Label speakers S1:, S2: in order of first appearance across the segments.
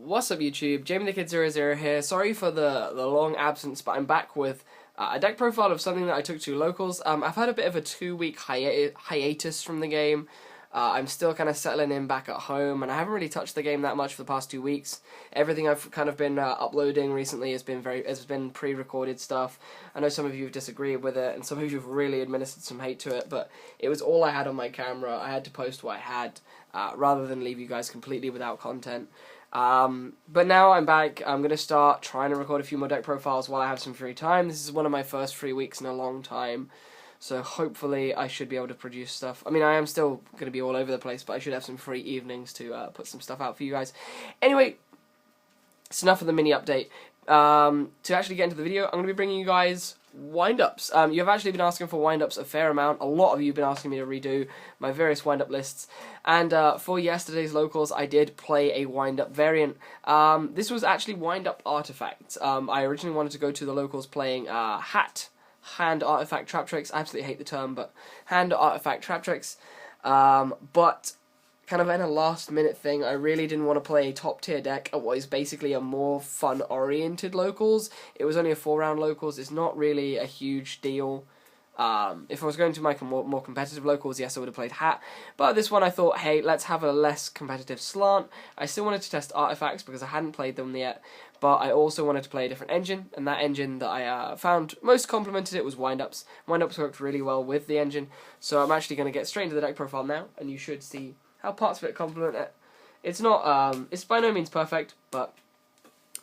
S1: What's up YouTube, JamieTheKid00 here. Sorry for the long absence, but I'm back with a deck profile of something that I took to locals. I've had a bit of a 2-week hiatus from the game. I'm still kind of settling in back at home, and I haven't really touched the game that much for the past 2 weeks. Everything I've kind of been uploading recently has been pre-recorded stuff. I know some of you have disagreed with it, and some of you have really administered some hate to it, but it was all I had on my camera. I had to post what I had, rather than leave you guys completely without content. But now I'm back. I'm going to start trying to record a few more deck profiles while I have some free time. This is one of my first free weeks in a long time, so hopefully I should be able to produce stuff. I mean, I am still going to be all over the place, but I should have some free evenings to put some stuff out for you guys. Anyway, it's enough of the mini update. To actually get into the video, I'm going to be bringing you guys wind-ups. You have actually been asking for wind-ups a fair amount. A lot of you have been asking me to redo my various wind-up lists. And for yesterday's locals, I did play a wind-up variant. This was actually wind-up Artifact. I originally wanted to go to the locals playing H.A.T. Hand Artifact Trap Tricks. I absolutely hate the term, but Hand Artifact Trap Tricks. But kind of in a last-minute thing, I really didn't want to play a top-tier deck at what is basically a more fun-oriented locals. It was only a 4-round locals. It's not really a huge deal. If I was going to my more competitive locals, yes, I would have played H.A.T. But this one I thought, hey, let's have a less competitive slant. I still wanted to test artifacts because I hadn't played them yet, but I also wanted to play a different engine, and that engine that I found most complemented it was Wind-Ups. Wind-Ups worked really well with the engine, so I'm actually going to get straight into the deck profile now, and you should see how parts of it complement it. It's not, it's by no means perfect, but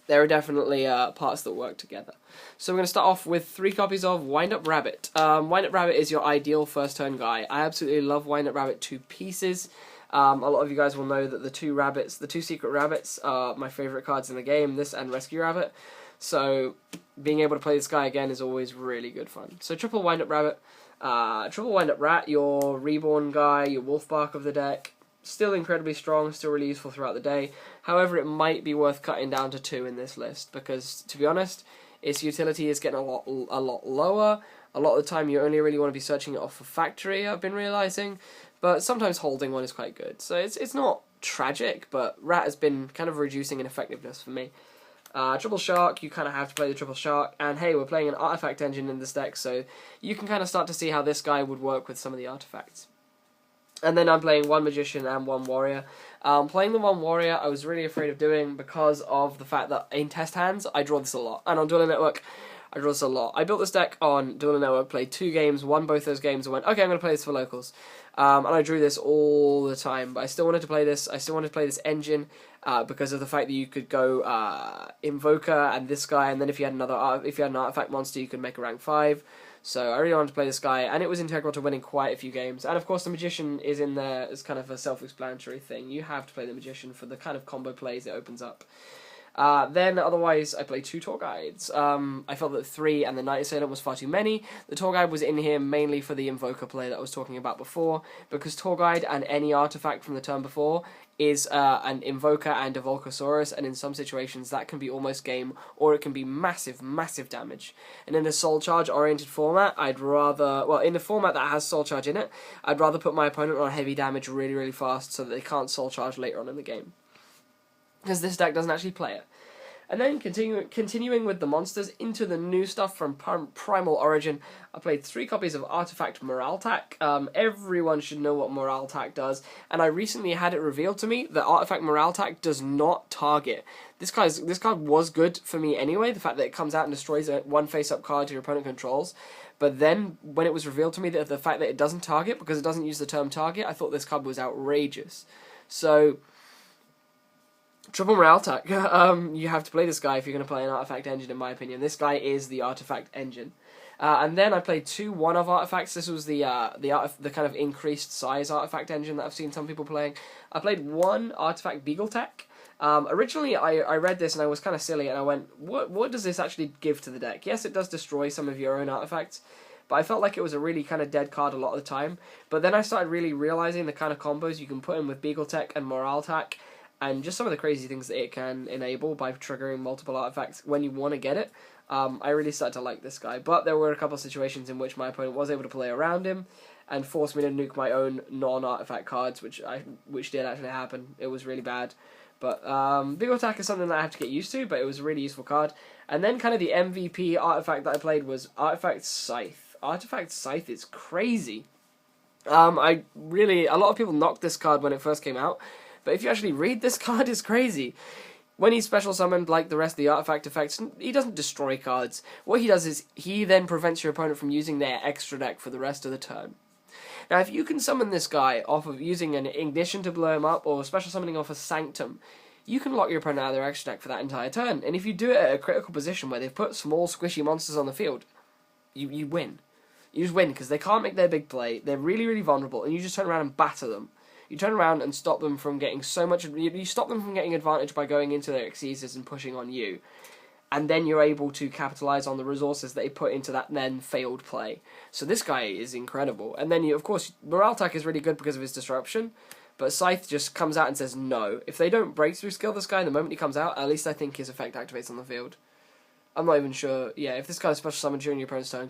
S1: there are definitely parts that work together. So we're going to start off with 3 copies of Wind-Up Rabbit. Wind-Up Rabbit is your ideal first turn guy. I absolutely love Wind-Up Rabbit to pieces. A lot of you guys will know that the 2 secret rabbits are my favourite cards in the game, this and Rescue Rabbit. So being able to play this guy again is always really good fun. So triple Wind-Up Rabbit, triple Wind-Up Rat, your reborn guy, your Wolfbark of the deck. Still incredibly strong, still really useful throughout the day. However, it might be worth cutting down to 2 in this list, because, to be honest, its utility is getting a lot lower. A lot of the time you only really want to be searching it off for factory, I've been realising, but sometimes holding one is quite good. So it's not tragic, but Rat has been kind of reducing in effectiveness for me. Triple Shark, you kind of have to play the Triple Shark, and hey, we're playing an Artifact engine in this deck, so you can kind of start to see how this guy would work with some of the artifacts. And then I'm playing 1 Magician and 1 Warrior. Playing the 1 Warrior I was really afraid of doing because of the fact that in test hands I draw this a lot. And on Dueling Network I draw this a lot. I built this deck on Dueling Network, played 2 games, won both those games, and went, okay, I'm going to play this for locals. And I drew this all the time, but I still wanted to play this. I still wanted to play this engine because of the fact that you could go Invoker and this guy, and then if you had an Artifact monster you could make a rank 5. So I really wanted to play this guy, and it was integral to winning quite a few games. And of course the Magician is in there as kind of a self-explanatory thing. You have to play the Magician for the kind of combo plays it opens up. Then otherwise I played 2 Tour Guides. I felt that 3 and the Night Assailant was far too many. The Tour Guide was in here mainly for the Invoker play that I was talking about before, because Tour Guide and any artifact from the turn before is an Invoker and a Volcasaurus, and in some situations that can be almost game, or it can be massive, massive damage. And in a Soul Charge oriented format, I'd rather, well, in a format that has Soul Charge in it, I'd rather put my opponent on heavy damage really, really fast so that they can't Soul Charge later on in the game, because this deck doesn't actually play it. And then continuing with the monsters into the new stuff from Primal Origin, I played 3 copies of Artifact Moralltach. Everyone should know what Moralltach does, and I recently had it revealed to me that Artifact Moralltach does not target. This card was good for me anyway, the fact that it comes out and destroys one face-up card your opponent controls. But then, when it was revealed to me that the fact that it doesn't target, because it doesn't use the term target, I thought this card was outrageous. So Triple Moralltach, you have to play this guy if you're going to play an Artifact engine, in my opinion. This guy is the Artifact engine. And then I played 2 one-of artifacts. This was the kind of increased size Artifact engine that I've seen some people playing. I played 1 Artifact Begaltach. Originally, I read this and I was kind of silly, and I went, what does this actually give to the deck? Yes, it does destroy some of your own artifacts, but I felt like it was a really kind of dead card a lot of the time. But then I started really realizing the kind of combos you can put in with Begaltach and Moralltach, and just some of the crazy things that it can enable by triggering multiple artifacts when you want to get it. I really started to like this guy, but there were a couple of situations in which my opponent was able to play around him and forced me to nuke my own non-artifact cards, which did actually happen. It was really bad. But Begaltach is something that I have to get used to, but it was a really useful card. And then kind of the MVP artifact that I played was Artifact Scythe. Artifact Scythe is crazy. A lot of people knocked this card when it first came out, but if you actually read this card, it's crazy. When he's special summoned, like the rest of the artifact effects, he doesn't destroy cards. What he does is, he then prevents your opponent from using their extra deck for the rest of the turn. Now, if you can summon this guy off of using an Ignition to blow him up, or special summoning off a Sanctum, you can lock your opponent out of their extra deck for that entire turn. And if you do it at a critical position where they've put small, squishy monsters on the field, you win. You just win, because they can't make their big play, they're really, really vulnerable, and you just turn around and batter them. You turn around and stop them from getting so much... You stop them from getting advantage by going into their Xyzes and pushing on you. And then you're able to capitalise on the resources that they put into that then failed play. So this guy is incredible. And then, of course, Moralltach is really good because of his disruption. But Scythe just comes out and says no. If they don't breakthrough skill this guy the moment he comes out, at least I think his effect activates on the field. I'm not even sure. Yeah, if this guy is special summoned during your opponent's turn,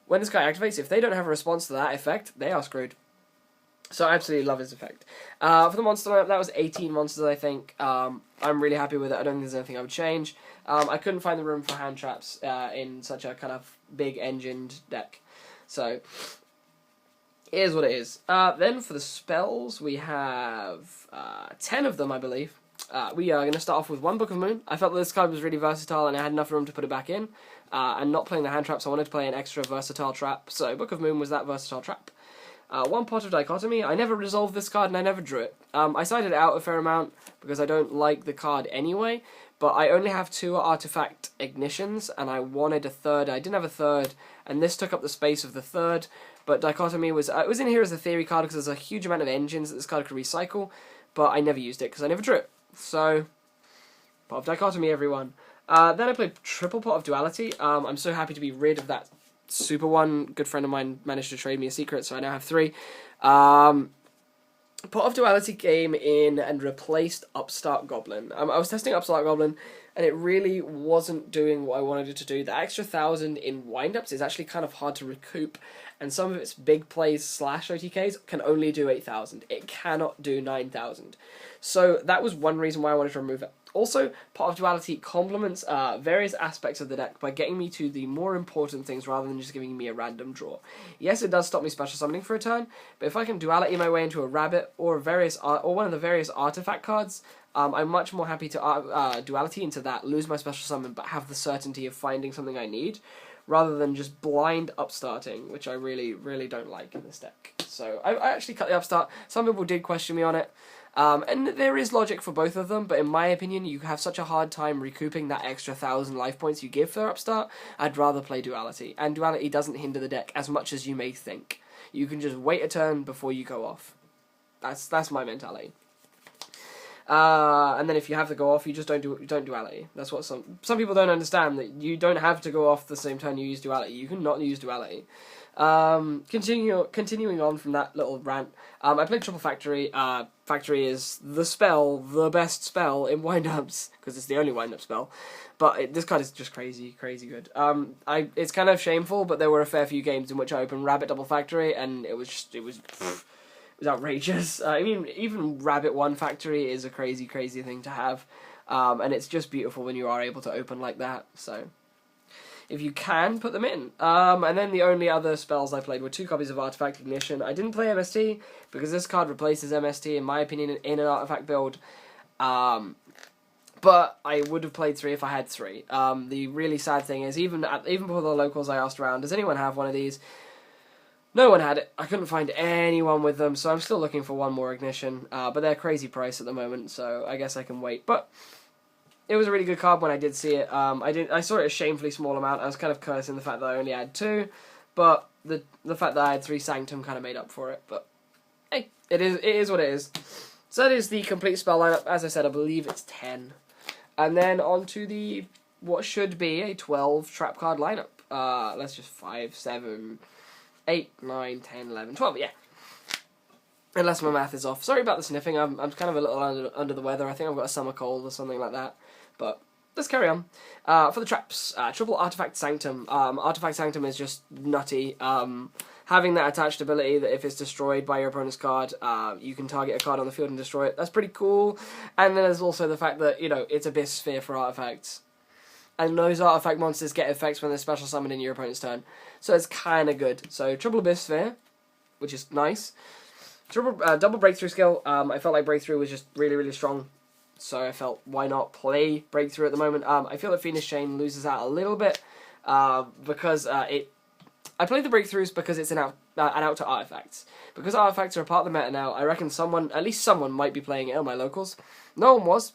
S1: when this guy activates, if they don't have a response to that effect, they are screwed. So I absolutely love his effect. For the monster lineup, that was 18 monsters, I think. I'm really happy with it. I don't think there's anything I would change. I couldn't find the room for hand traps in such a kind of big engined deck. So, it is what it is. Then for the spells, we have 10 of them, I believe. We are going to start off with one Book of Moon. I felt that this card was really versatile and I had enough room to put it back in. And not playing the hand traps, I wanted to play an extra versatile trap. So Book of Moon was that versatile trap. One Pot of Dichotomy. I never resolved this card and I never drew it. I sided it out a fair amount because I don't like the card anyway, but I only have 2 Artifact Ignitions and I wanted a third. I didn't have a third, and this took up the space of the third, but Dichotomy was it was in here as a theory card because there's a huge amount of engines that this card could recycle, but I never used it because I never drew it. So, Pot of Dichotomy, everyone. Then I played triple Pot of Duality. I'm so happy to be rid of that super one. Good friend of mine managed to trade me a secret, so I now have 3. Pot of Duality came in and replaced Upstart Goblin. I was testing Upstart Goblin, and it really wasn't doing what I wanted it to do. The extra 1,000 in wind-ups is actually kind of hard to recoup, and some of its big plays / OTKs can only do 8,000. It cannot do 9,000. So that was one reason why I wanted to remove it. Also, Pot of Duality complements various aspects of the deck by getting me to the more important things rather than just giving me a random draw. Yes, it does stop me special summoning for a turn, but if I can Duality my way into a Rabbit or one of the various artifact cards, I'm much more happy to Duality into that, lose my special summon, but have the certainty of finding something I need, rather than just blind upstarting, which I really, really don't like in this deck. So I actually cut the upstart. Some people did question me on it. And there is logic for both of them, but in my opinion, you have such a hard time recouping that extra 1,000 life points you give for Upstart, I'd rather play Duality. And Duality doesn't hinder the deck as much as you may think. You can just wait a turn before you go off. That's my mentality. And then if you have to go off, you just don't Duality. That's what some people don't understand, that you don't have to go off the same turn you use Duality. You can not use Duality. Continuing on from that little rant, I played Triple Factory. Factory is the best spell in wind-ups, because it's the only wind-up spell. But this card is just crazy good. It's kind of shameful, but there were a fair few games in which I opened Rabbit Double Factory, and it was outrageous. I mean, even Rabbit 1 Factory is a crazy thing to have, and it's just beautiful when you are able to open like that, so if you can, put them in. And then the only other spells I played were 2 copies of Artifact Ignition. I didn't play MST, because this card replaces MST, in my opinion, in an Artifact build. But I would have played 3 if I had 3. The really sad thing is, even before the locals I asked around, does anyone have one of these? No one had it. I couldn't find anyone with them, so I'm still looking for one more Ignition. But they're crazy price at the moment, so I guess I can wait. But it was a really good card when I did see it. I saw it a shamefully small amount. I was kind of cursing the fact that I only had 2, but the fact that I had 3 Sanctum kind of made up for it. But hey, it is what it is. So that is the complete spell lineup. As I said, I believe it's 10. And then on to the what should be a 12 trap card lineup. Let's just 5, 7, 8, 9, 10, 11, 12. Yeah. Unless my math is off. Sorry about the sniffing. I'm kind of a little under the weather. I think I've got a summer cold or something like that. But let's carry on. For the traps, triple Artifact Sanctum. Artifact Sanctum is just nutty. Having that attached ability that if it's destroyed by your opponent's card, you can target a card on the field and destroy it. That's pretty cool. And then there's also the fact that, you know, it's Abyss Sphere for artifacts. And those artifact monsters get effects when they're special summoned in your opponent's turn. So it's kind of good. So triple Abyss Sphere, which is nice. Double Breakthrough skill. I felt like Breakthrough was just really, really strong. So I felt, why not play Breakthrough at the moment? I feel that Fiendish Chain loses out a little bit because I play the Breakthroughs because it's an out to artifacts. Because artifacts are a part of the meta now, I reckon at least someone might be playing it on my locals. No one was,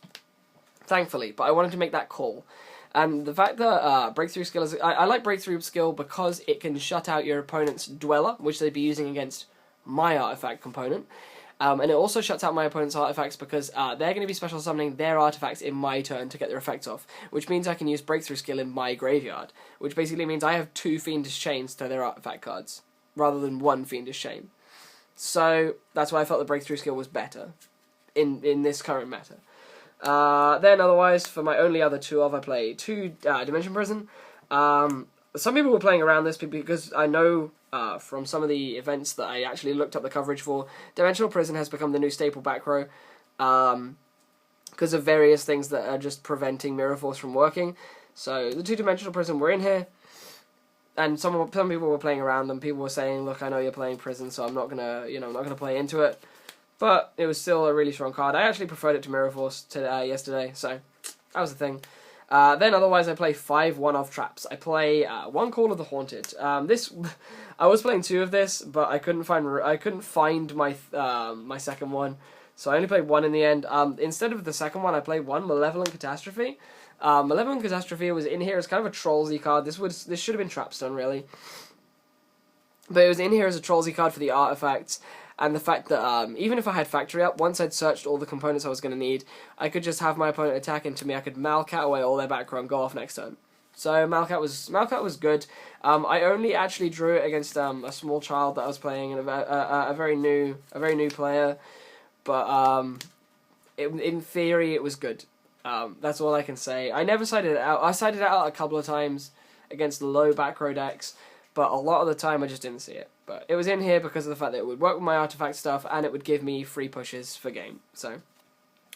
S1: thankfully, but I wanted to make that call. And the fact that Breakthrough skill is... I like Breakthrough skill because it can shut out your opponent's Dweller, which they'd be using against my artifact component. And it also shuts out my opponent's artifacts because they're going to be special summoning their artifacts in my turn to get their effects off, which means I can use Breakthrough skill in my graveyard, which basically means I have 2 Fiendish Chains to their artifact cards, rather than 1 Fiendish Chain. So that's why I felt the Breakthrough skill was better in this current meta. Then otherwise, for my only other 2 I play 2 Dimension Prison. Some people were playing around this because I know from some of the events that I actually looked up the coverage for, Dimensional Prison has become the new staple back row because of various things that are just preventing Mirror Force from working. So the 2 Dimensional Prison were in here, and some people were playing around them. People were saying, "Look, I know you're playing Prison, so I'm not gonna, I'm not gonna play into it." But it was still a really strong card. I actually preferred it to Mirror Force yesterday, so that was the thing. Then otherwise I play 5 one-off traps. I play 1 Call of the Haunted. I was playing 2 of this, but I couldn't find my my second one, so I only played 1 in the end. Instead of the second one, I played 1 Malevolent Catastrophe. Malevolent Catastrophe was in here as kind of a Trollsy card. This should have been Trapstone really, but it was in here as a Trollsy card for the artifacts. And the fact that even if I had Factory up, once I'd searched all the components I was going to need, I could just have my opponent attack into me. I could Malcat away all their back row and go off next turn. So Malcat was good. I only actually drew it against a small child that I was playing and a very new player, but in theory it was good. That's all I can say. I never sided it out. I sided it out a couple of times against low back row decks, but a lot of the time I just didn't see it. But it was in here because of the fact that it would work with my artifact stuff and it would give me free pushes for game. So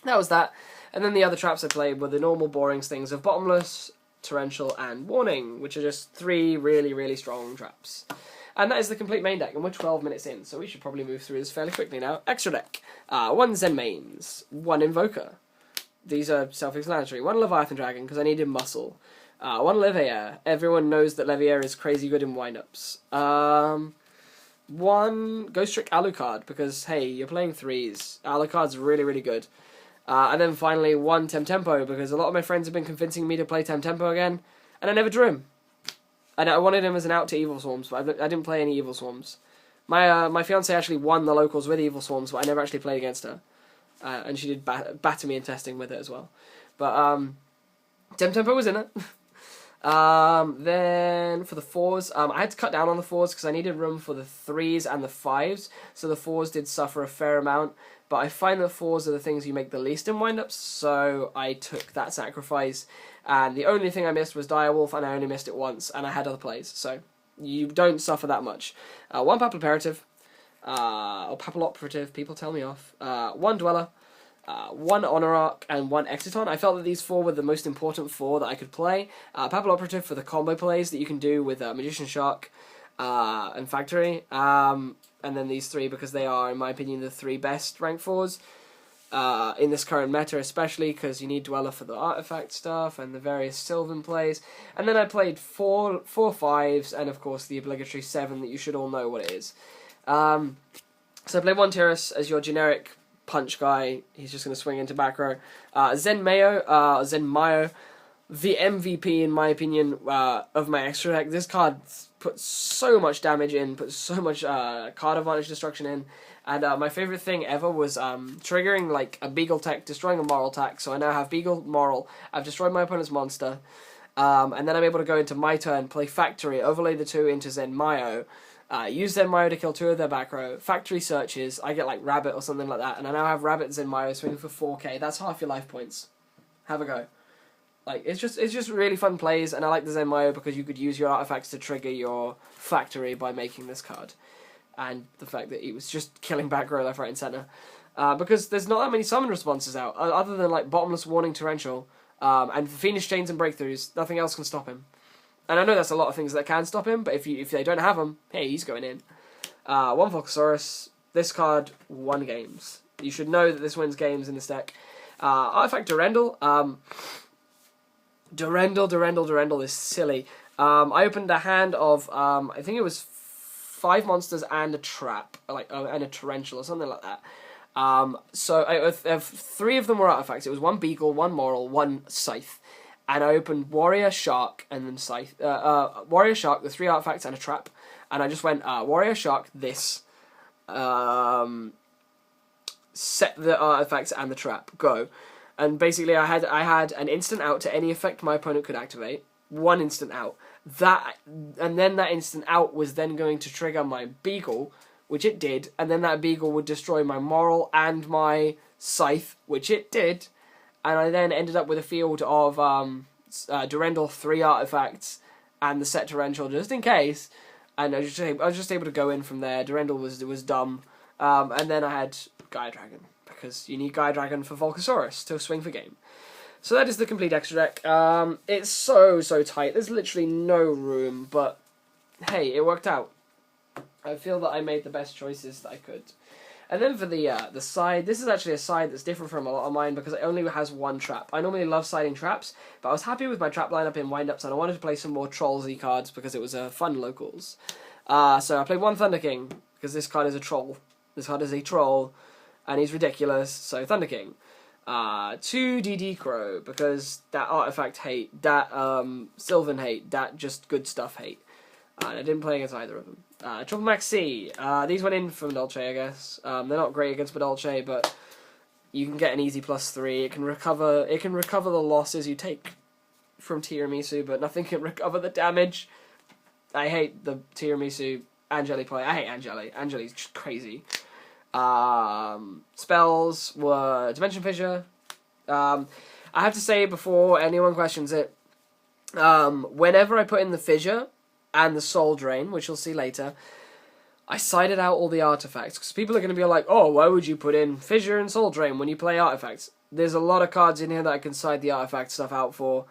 S1: that was that. And then the other traps I played were the normal boring things of Bottomless, Torrential, and Warning, which are just 3 really, really strong traps. And that is the complete main deck, and we're 12 minutes in, so we should probably move through this fairly quickly now. Extra deck. 1 Zenmaines, 1 Invoker. These are self-explanatory. 1 Leviathan Dragon, because I needed muscle. 1 Leviair. Everyone knows that Leviair is crazy good in wind-ups. 1 Ghost Trick Alucard, because, hey, you're playing 3s. Alucard's really, really good. And then finally 1 Temtempo, because a lot of my friends have been convincing me to play Temtempo again, and I never drew him. And I wanted him as an out to Evil Swarms, but I didn't play any Evil Swarms. My fiance actually won the locals with Evil Swarms, but I never actually played against her. And she did batter me in testing with it as well. But Temtempo was in it. Then for the 4s, I had to cut down on the 4s because I needed room for the 3s and the 5s, so the 4s did suffer a fair amount, but I find that 4s are the things you make the least in wind-ups, so I took that sacrifice, and the only thing I missed was Direwolf, and I only missed it once, and I had other plays, so you don't suffer that much. 1 Papal Imperative, or Papal Operative, people tell me off, 1 Dweller, 1 Honor Arc, and 1 Exciton. I felt that these 4 were the most important 4 that I could play. Papal Operative for the combo plays that you can do with Magician Shark and Factory. And then these 3 because they are, in my opinion, the 3 best rank 4s in this current meta, especially because you need Dweller for the artifact stuff and the various Sylvan plays. And then I played 4 5s and, of course, the obligatory 7 that you should all know what it is. So I played 1 Tyrus as your generic punch guy. He's just going to swing into back row. Zenmaio, the MVP in my opinion of my extra deck. This card puts so much damage in, puts so much card advantage destruction in, and my favourite thing ever was triggering like a Begaltach, destroying a Moralltach. So I now have Beagle Moral, I've destroyed my opponent's monster, and then I'm able to go into my turn, play Factory, overlay the 2 into Zenmaio, use Zenmaio to kill 2 of their back row, Factory searches, I get like Rabbit or something like that, and I now have Rabbit Zenmaio swinging for 4k. That's half your life points. Have a go. Like, it's just really fun plays, and I like the Zenmaines because you could use your artifacts to trigger your factory by making this card. And the fact that he was just killing back row left, right, and centre. Because there's not that many summon responses out, other than, like, Bottomless, Warning, Torrential, and Phoenix Chains and Breakthroughs. Nothing else can stop him. And I know that's a lot of things that can stop him, but if they don't have him, hey, he's going in. One Volcasaurus. This card won games. You should know that this wins games in this deck. Artifact Durendal. Durendal is silly. I opened a hand of, I think it was 5 monsters and a trap, and a torrential or something like that. So 3 of them were artifacts. It was 1 Beagle, 1 Moral, 1 Scythe. And I opened Warrior, Shark, and then Scythe. Warrior, Shark, the 3 artifacts and a trap. And I just went, Warrior, Shark, this. Set the artifacts and the trap, go. And basically I had an instant out to any effect my opponent could activate. 1 instant out. And then that instant out was then going to trigger my Beagle, which it did, and then that Beagle would destroy my Moral and my Scythe, which it did, and I then ended up with a field of Durendal 3 artifacts and the set Torrential just in case, and I was just able to go in from there. Durendal was dumb, and then I had Gaia Dragon, because you need Gaia Dragon for Volcasaurus to swing for game. So that is the complete extra deck. It's so tight. There's literally no room, but hey, it worked out. I feel that I made the best choices that I could. And then for the side, this is actually a side that's different from a lot of mine because it only has 1 trap. I normally love siding traps, but I was happy with my trap lineup in Wind-Ups, and I wanted to play some more Troll-Z cards because it was fun locals. So I played 1 Thunder King, because this card is a troll. This card is a troll, and he's ridiculous, so Thunder King. 2 DD Crow, because that artifact hate, that Sylvan hate, that just good stuff hate. And I didn't play against either of them. Triple Max C. These went in for Madolche, I guess. They're not great against Madolche, but you can get an easy +3. It can recover the losses you take from Tiramisu, but nothing can recover the damage. I hate the Tiramisu Angeli play. I hate Angeli. Angeli's just crazy. Spells were Dimension Fissure. I have to say before anyone questions it, whenever I put in the Fissure and the Soul Drain, which you'll see later, I sided out all the artifacts, because people are going to be like, oh, why would you put in Fissure and Soul Drain when you play artifacts? There's a lot of cards in here that I can side the artifact stuff out for.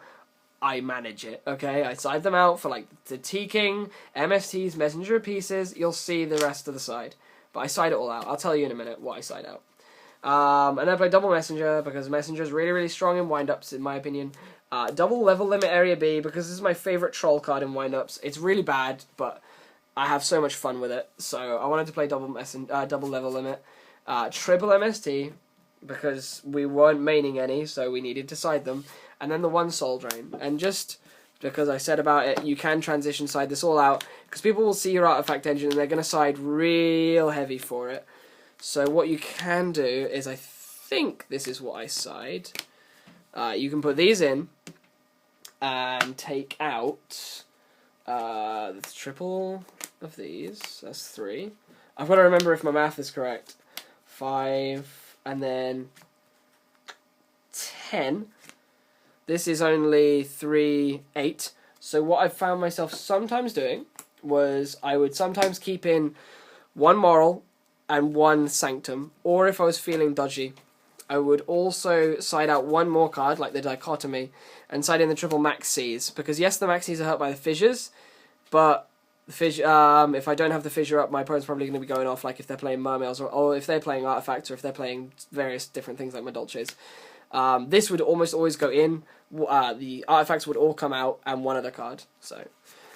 S1: I manage it, okay? I side them out for, like, the T-King, MSTs, Messenger of Pieces. You'll see the rest of the side. But I side it all out. I'll tell you in a minute what I side out. And then I play double Messenger, because Messenger is really strong in Wind-Ups, in my opinion. Double Level Limit Area B, because this is my favourite troll card in Wind-Ups. It's really bad, but I have so much fun with it. So I wanted to play double Level Limit. Triple MST, because we weren't maining any, so we needed to side them. And then the 1 Soul Drain. And just because I said about it, you can transition side this all out, because people will see your Artifact Engine and they're going to side real heavy for it. So what you can do is, I think this is what I side. You can put these in and take out the triple of these. That's 3. I've got to remember if my math is correct. 5 and then 10. This is only 3, 8. So what I found myself sometimes doing was I would sometimes keep in 1 Moral and 1 Sanctum, or if I was feeling dodgy, I would also side out 1 more card, like the Dichotomy, and side in the triple Max Cs, because yes, the Max Cs are hurt by the Fissures, but the fissure, if I don't have the Fissure up, my opponent's probably going to be going off, like if they're playing Mermails, or if they're playing Artifacts, or if they're playing various different things like Madolches. This would almost always go in, the Artifacts would all come out, and 1 other card, so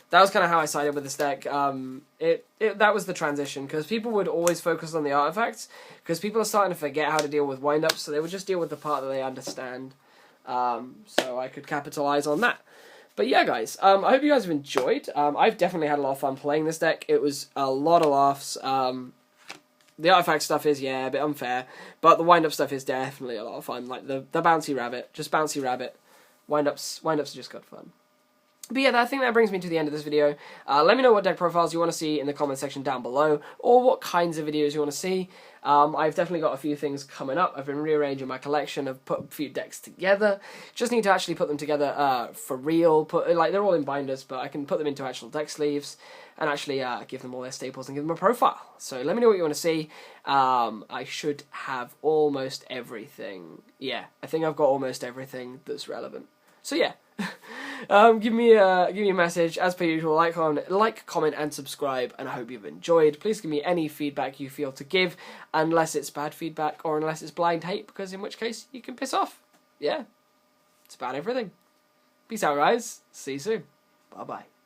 S1: that was kind of how I sided with this deck. That was the transition, because people would always focus on the artifacts, because people are starting to forget how to deal with wind-ups, so they would just deal with the part that they understand. So I could capitalize on that. But yeah, guys, I hope you guys have enjoyed. I've definitely had a lot of fun playing this deck. It was a lot of laughs. The artifact stuff is, yeah, a bit unfair, but the wind-up stuff is definitely a lot of fun. Like the bouncy rabbit, just bouncy rabbit. Wind-ups are just good fun. But yeah, I think that brings me to the end of this video. Let me know what deck profiles you want to see in the comment section down below, or what kinds of videos you want to see. I've definitely got a few things coming up. I've been rearranging my collection. I've put a few decks together. Just need to actually put them together for real. Like, they're all in binders, but I can put them into actual deck sleeves and actually give them all their staples and give them a profile. So let me know what you want to see. I should have almost everything. Yeah, I think I've got almost everything that's relevant. So yeah. Give me a message as per usual. Like, comment, and subscribe. And I hope you've enjoyed. Please give me any feedback you feel to give, unless it's bad feedback or unless it's blind hate, because in which case you can piss off. Yeah, it's about everything. Peace out, guys. See you soon. Bye bye.